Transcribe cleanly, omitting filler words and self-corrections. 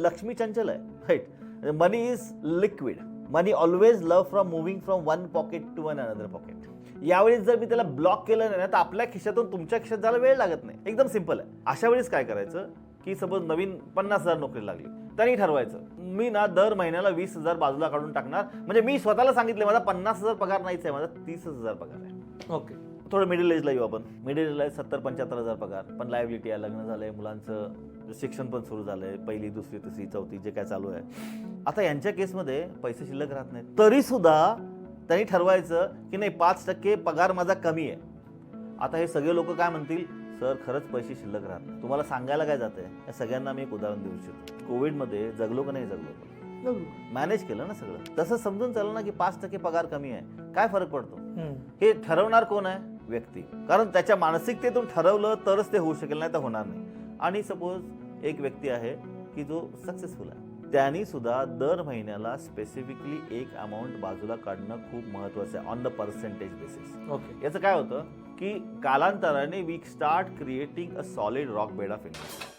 लक्ष्मी चंचल आहे, right. Money is liquid. Money always love from moving from one pocket to one another pocket. यावेळेस जर मी त्याला block केलं नाही तर आपल्या खिशातून तुमच्या खिशात जायला वेळ लागत नाही. एकदम सिंपल आहे. अशा वेळेस काय करायचं की सपोज नवीन 50,000 नोकरी लागली, त्यांनी ठरवायचं मी ना दर महिन्याला 20,000 बाजूला काढून टाकणार. म्हणजे मी स्वतःला सांगितलं माझा 50,000 पगार नाहीच आहे, माझा 30,000 पगार आहे. ओके. थोडं मिडल एजला येऊ आपण. मिडल एजला 70-75,000 पगार, पण लायबिलिटी आहे, लग्न झालंय, मुलांचं शिक्षण पण सुरू झालंय, पहिली, दुसरी, तिसरी, चौथी जे काय चालू आहे. आता यांच्या केसमध्ये पैसे शिल्लक राहत नाहीत, तरी सुद्धा त्यांनी ठरवायचं की नाही 5% पगार माझा कमी आहे. आता हे सगळे लोक काय म्हणतील, सर खरंच पैसे शिल्लक राहत नाही. तुम्हाला सांगायला काय जातंय, या सगळ्यांना मी एक उदाहरण देऊ इच्छितो. कोविडमध्ये जगलो का नाही जगलो, मॅनेज केलं ना सगळं. तसं समजून चाललं ना की 5% पगार कमी आहे, काय फरक पडतो. हे ठरवणार कोण आहे, व्यक्ती. कारण त्याच्या मानसिकतेतून ठरवलं तरच ते होऊ शकेल, नाही तर होणार नाही. आणि सपोज एक व्यक्ती आहे की जो सक्सेसफुल आहे, त्यांनी सुद्धा दर महिन्याला स्पेसिफिकली एक अमाऊंट बाजूला काढणं खूप महत्वाचं आहे on the percentage basis. Okay. याचं काय होतं की कालांतराने we start creating a solid rock bed of income.